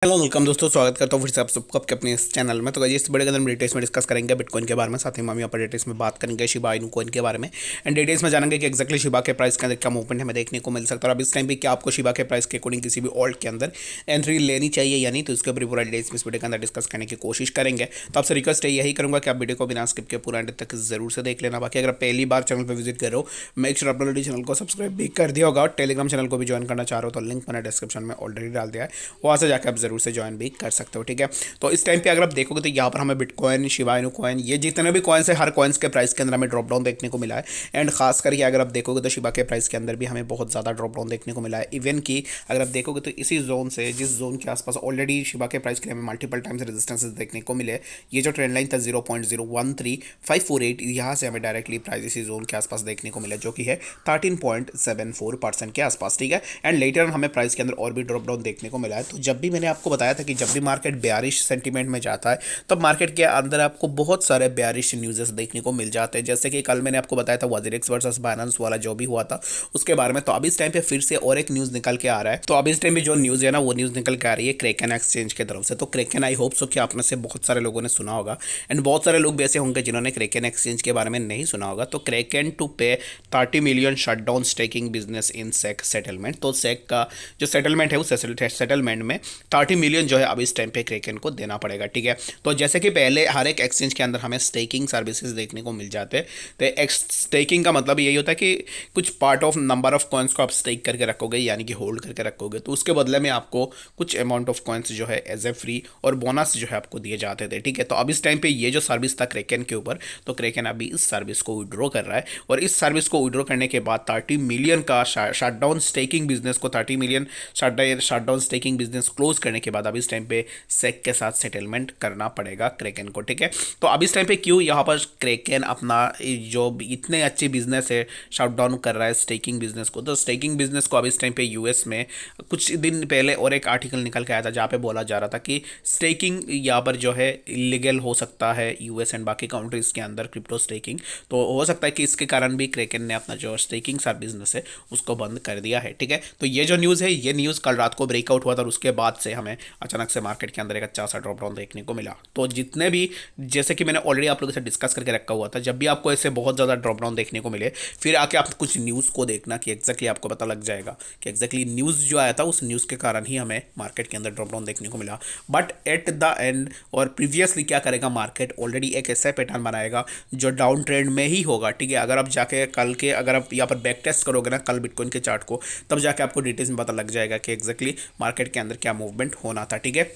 Hello welcome दोस्तों, स्वागत करता हूँ फिर से आप सबको आपके अपने इस चैनल में। तो गाइस इस बड़े कदम डिटेल्स में डिस्कस करेंगे बिटकॉइन के बारे में, साथ ही हम यहाँ पर डिटेल्स में बात करेंगे शिबा इनू कॉइन के बारे में एंड डिटेल्स में जानेंगे कि एक्जैक्टली शिबा के प्राइस के अंदर क्या मूवमेंट हमें देखने को मिल सकता है और अब इस टाइम पे क्या आपको शिबा के प्राइस के अकॉर्डिंग किसी भी ऑल्ट के अंदर एंट्री लेनी चाहिए या नहीं, तो इसके ऊपर पूरा डिटेल्स में इस वीडियो के अंदर डिस्कस करने की कोशिश करेंगे। तो आपसे रिक्वेस्ट है यही करूँगा कि आप वीडियो को बिना स्किप के पूरा एंड तक जरूर से देख लेना। बाकी अगर पहली बार चैनल पर विजिट कर रहे हो, मेक श्योर अपने ऑलरेडी चैनल को सब्सक्राइब भी कर दिया होगा और टेलीग्राम चैनल को भी ज्वाइन करना चाह रहे हो तो लिंक मैंने डिस्क्रिप्शन में ऑलरेडी डाल दिया है, वहाँ से जाकर आप जरूर से ज्वाइन भी कर सकते हो। ठीक है, तो इस टाइम पे अगर आप देखोगे तो यहाँ पर हमें बिटकॉइन, शिबा इनू कॉइन, ये जितने भी कॉइन्स है हर कॉइन्स के प्राइस के अंदर हमें ड्रॉप डाउन देखने को मिला है। एंड खास करके अगर आप देखोगे तो शिबा के प्राइस के अंदर भी हमें बहुत ज़्यादा ड्रॉप डाउन देखने को मिला है। इवन कि अगर आप देखोगे तो इसी जोन से, जिस जोन के आसपास ऑलरेडी शिबा के प्राइस के लिए हमें मल्टीपल टाइम्स रेजिस्टेंसेस देखने को मिले, ये जो ट्रेंड लाइन था 0.013548, यहाँ से हमें डायरेक्टली प्राइस इसी जोन के आसपास देखने को मिला जो कि है 13.74% के आसपास। ठीक है, एंड लेटर हमें प्राइस के अंदर और भी ड्रॉप डाउन देखने को मिला है। तो जब भी मैंने आपको बताया था कि जब भी मार्केट बेयरिश सेंटीमेंट में जाता है तब मार्केट के अंदर आपको बहुत सारे बेयरिश न्यूज़ देखने को मिल जाते हैं, जैसे कि कल मैंने आपको बताया था वजीरेक्स वर्सेस बाइनेंस वाला जो भी हुआ था उसके बारे में। तो अब इस टाइम पे फिर से और एक न्यूज़ निकल के आ रहा है। तो अब इस टाइम पे जो न्यूज़ है ना, वो न्यूज़ निकल के आ रही है क्रेकन एक्सचेंज की तरफ से। तो क्रेकन, आई होप सो कि आप में से बहुत सारे लोगों ने सुना होगा एंड बहुत सारे लोग भी ऐसे होंगे जिन्होंने क्रेकन एक्सचेंज के बारे में नहीं सुना होगा। तो क्रेकन to pay 30 million shut down staking business in SEC settlement. तो सेक का जो सेटलमेंट है उस सेटलमेंट में 30 मिलियन जो है अब इस टाइम पे क्रेकन को देना पड़ेगा। ठीक है, तो जैसे कि पहले हर एक एक्सचेंज के अंदर हमें स्टेकिंग सर्विसेज देखने को मिल जाते हैं। तो स्टेकिंग का मतलब यही होता है कि कुछ part of number of coins को आप स्टेक करके रखोगे, यानी कि होल्ड करके रखोगे, तो उसके बदले में आपको कुछ अमाउंट ऑफ कॉइन्स जो है एज ए फ्री और बोनस जो है आपको दिए जाते थे। ठीक है, तो अब इस टाइम पे ये जो सर्विस था क्रेकन के ऊपर, तो क्रेकन अभी इस सर्विस को विड्रॉ कर रहा है और इस सर्विस को विड्रॉ करने के बाद 30 मिलियन का शट डाउन स्टेकिंग बिजनेस को 30 million shut down staking business close करने के बाद अब इस टाइम पे सेक के साथ सेटलमेंट करना पड़ेगा क्रेकन को। ठीक है, तो अब इस टाइम पे क्यों यहाँ पर क्रेकन अपना जो इतने अच्छे बिजनेस है शट डाउन कर रहा है स्टेकिंग बिजनेस को। तो स्टेकिंग बिजनेस को अब इस टाइम पे यूएस में कुछ दिन पहले और एक आर्टिकल निकल के आया था जहाँ पे बोला जा रहा था कि स्टेकिंग यहाँ पर जो है इलीगल हो सकता है यूएस एंड बाकी कंट्रीज के अंदर क्रिप्टो स्टेकिंग। तो हो सकता है कि इसके कारण भी क्रेकन ने अपना जो स्टेकिंग सर बिजनेस है उसको बंद कर दिया है। ठीक है, तो ये जो न्यूज़ है, ये न्यूज़ कल रात को ब्रेकआउट हुआ था और उसके बाद से हमें अचानक से मार्केट के अंदर एक अच्छा सा ड्रॉप डाउन देखने को मिला। तो जितने भी, जैसे कि मैंने ऑलरेडी आप लोगों से डिस्कस करके रखा हुआ था, जब भी आपको ऐसे बहुत ज़्यादा ड्रॉप डाउन देखने को मिले फिर आके आप कुछ न्यूज़ को देखना कि एक्जैक्टली आपको पता लग जाएगा कि एक्जैक्टली न्यूज़ जो आया था उस न्यूज़ के कारण ही हमें मार्केट के अंदर ड्रॉप डाउन देखने को मिला। बट एट द एंड और प्रीवियसली क्या करेगा मार्केट, ऑलरेडी एक ऐसा पैटर्न बनाएगा जो डाउन ट्रेंड में ही होगा। ठीक है, अगर आप जाके कल के, अगर आप यहाँ पर बैक टेस्ट करोगे ना कल बिटकॉइन के चार्ट को, तब जाके आपको डिटेल्स में पता लग जाएगा कि एक्जैक्टली मार्केट के अंदर क्या मूवमेंट होना था। ठीक है,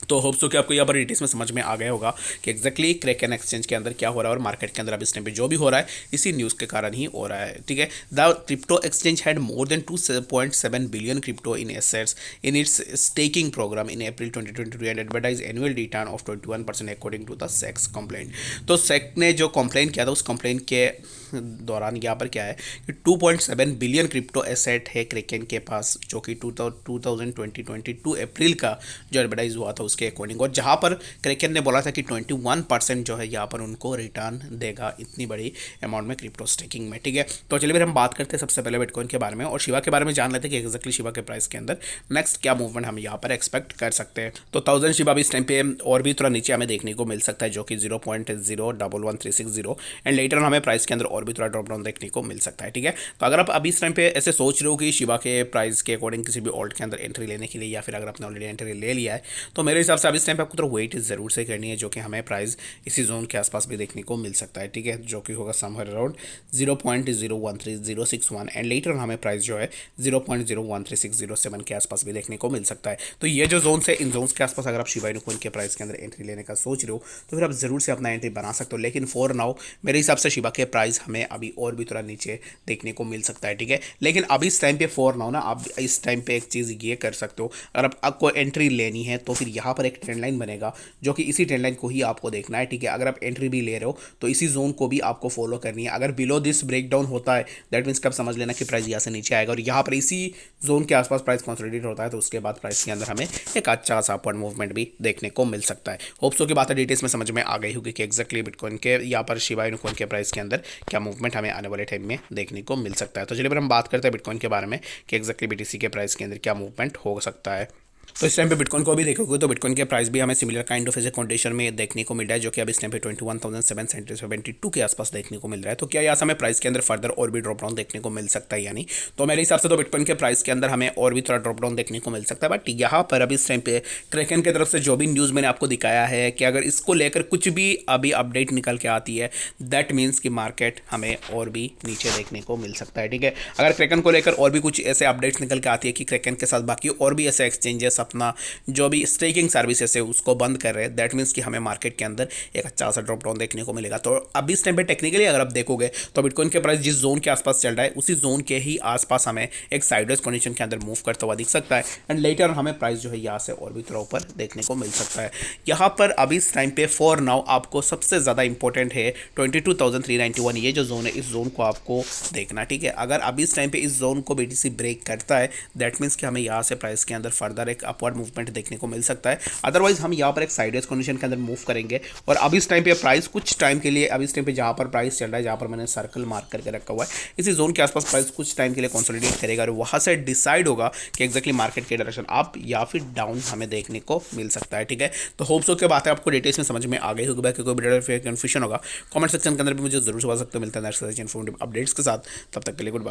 तो होप्स हो कि आपको यहाँ पर डिटेल्स में समझ में आ गया होगा कि एक्जैक्टली क्रेकन एक्सचेंज के अंदर क्या हो रहा है और मार्केट के अंदर अब इस टाइम पे जो भी हो रहा है इसी न्यूज़ के कारण ही हो रहा है। ठीक है, the crypto exchange had more than 2.7 billion crypto in assets in its staking program in April 2022 and advertise annual return of 21% according to the SEC's complaint. तो सेक ने जो कंप्लेंट किया था उस कंप्लेंट के दौरान यहाँ पर क्या है कि 2.7 बिलियन क्रिप्टो एसेट है क्रेकन के पास, जो कि 2022 अप्रैल का जो एडवर्टाइज हुआ था उसके अकॉर्डिंग, और जहाँ पर क्रेकन ने बोला था कि 21% जो है यहाँ पर उनको रिटर्न देगा इतनी बड़ी अमाउंट में क्रिप्टो स्टेकिंग में। ठीक है, तो चलिए फिर हम बात करते हैं सबसे पहले बिटकॉइन के बारे में और शिवा के बारे में जान लेते हैं कि एक्जैक्टली शिवा के प्राइस के अंदर नेक्स्ट क्या मूवमेंट हम यहाँ पर एक्सपेक्ट कर सकते हैं। तो 1000 शिवा भी इस टाइम पे और भी थोड़ा नीचे हमें देखने को मिल सकता है, जो कि 0.011360 एंड लेटर हमें प्राइस के अंदर और भी थोड़ा ड्रॉप डाउन देखने को मिल सकता है। ठीक है, तो अगर आप अभी इस टाइम पे ऐसे सोच रहे हो कि शिवा के प्राइस के अकॉर्डिंग किसी भी ऑल्ट के अंदर एंट्री लेने के लिए, या फिर अगर आपने ऑलरेडी एंट्री ले लिया है, तो मेरे हिसाब से अब इस टाइम पे आपको तो वेट ज़रूर से करनी है, जो कि हमें प्राइस इसी जोन के आसपास भी देखने को मिल सकता है। ठीक है, जो कि होगा समवेयर अराउंड 0.013061 एंड लेटर हमें प्राइस जो है 0.013607 के आसपास भी देखने को मिल सकता है। तो ये जो जोन है, इन जोन्स के आसपास अगर आप शिबा इनू कॉइन के प्राइस के अंदर एंट्री लेने का सोच रहे हो तो फिर आप ज़रूर से अपना एंट्री बना सकते हो। लेकिन फॉर नाउ मेरे हिसाब से शिबा के प्राइस हमें अभी और भी थोड़ा नीचे देखने को मिल सकता है। ठीक है, लेकिन अभी इस टाइम पे फॉर नाउ ना, आप इस टाइम पे एक चीज़ ये कर सकते हो, अगर आपको एंट्री लेनी है तो फिर यहाँ पर एक ट्रेंड लाइन बनेगा जो कि इसी ट्रेंड लाइन को ही आपको देखना है। ठीक है, अगर आप एंट्री भी ले रहे हो तो इसी जोन को भी आपको फॉलो करनी है। अगर बिलो दिस ब्रेक डाउन होता है दैट मीन्स कि आप समझ लेना कि प्राइस यहाँ से नीचे आएगा और यहाँ पर इसी जोन के आसपास प्राइस कंसोलिडेट होता है, तो उसके बाद प्राइस के अंदर हमें एक अच्छा सा अपवर्ड मूवमेंट भी देखने को मिल सकता है। होप्स की बात है डिटेल्स में समझ में आ गई होगी कि एक्जैक्टली बिटकॉइन के यहाँ पर शिबा इनू कॉइन के प्राइस के अंदर क्या मूवमेंट हमें आने वाले टाइम में देखने को मिल सकता है। तो चलिए फिर हम बात करते हैं बिटकॉइन के बारे में कि एक्जैक्टली बीटीसी के प्राइस के अंदर क्या मूवमेंट हो सकता है। तो इस टाइम पे बिटकॉइन को भी देखोगे तो बिटकॉइन के प्राइस भी हमें सिमिलर काइंड ऑफ ऐसे कंडीशन में देखने को मिल रहा है, जो कि अब इस टाइम पे 21,772 के आसपास देखने को मिल रहा है। तो क्या यहाँ से हमें प्राइस के अंदर फर्दर और भी ड्रॉप डाउन देखने को मिल सकता है या नहीं? तो मेरे हिसाब से तो बिटकॉइन के प्राइस के अंदर हमें और भी थोड़ा ड्रॉप डाउन देखने को मिल सकता है। बट यहाँ पर अभी इस टाइम पे क्रैकन की तरफ से जो भी न्यूज़ मैंने आपको दिखाया है कि अगर इसको लेकर कुछ भी अभी अपडेट निकल के आती है, दैट मीन्स कि मार्केट हमें और भी नीचे देखने को मिल सकता है। ठीक है, अगर क्रैकन को लेकर और भी कुछ ऐसे अपडेट्स निकल के आती है कि क्रैकन के साथ बाकी और भी ऐसे एक्सचेंजेस अपना जो भी स्टेकिंग सर्विसेज है उसको बंद कर रहे हैं, दैट मीन्स कि हमें मार्केट के अंदर एक अच्छा सा ड्रॉप डाउन देखने को मिलेगा। तो अभी इस टाइम पे टेक्निकली अगर आप देखोगे तो बिटकॉइन के प्राइस जिस जोन के आसपास चल रहा है उसी जोन के ही आसपास हमें एक साइडवेज कंडीशन के अंदर मूव करता हुआ दिख सकता है, एंड लेटर हमें प्राइस जो है यहाँ से और भी थोड़ा ऊपर देखने को मिल सकता है। यहाँ पर अभी इस टाइम पे फॉर नाउ आपको सबसे ज़्यादा इंपॉर्टेंट है 22,391, ये जो जोन है इस जोन को आपको देखना। ठीक है, अगर अभी इस टाइम पे इस जोन को BTC ब्रेक करता है, दैट मीन्स कि हमें यहाँ से प्राइस के अंदर फर्दर एक अपवर्ड मूवमेंट देखने को मिल सकता है। अदरवाइज हम यहाँ पर एक साइडवेज कंडीशन के अंदर मूव करेंगे, और अभी इस टाइम पे प्राइस कुछ टाइम के लिए अभी इस टाइम पे जहाँ पर प्राइस चल रहा है, जहाँ पर मैंने सर्कल मार्क करके रखा हुआ है, इसी जोन के आसपास प्राइस कुछ टाइम के लिए कंसोलिडेट करेगा और वहाँ से डिसाइड होगा कि एक्जैक्टली मार्केट के डायरेक्शन अप या फिर डाउन हमें देखने को मिल सकता है। ठीक है, तो होप सो के बात है आपको डिटेल्स में समझ में आ गई होगी। बाकी कोई भी कंफ्यूजन होगा कमेंट सेक्शन के अंदर भी मुझे जरूर बता सकते हो। मिलता है नेक्स्ट इन्फॉर्मेटिव अपडेट्स के साथ, तब तक के लिए गुड बाय।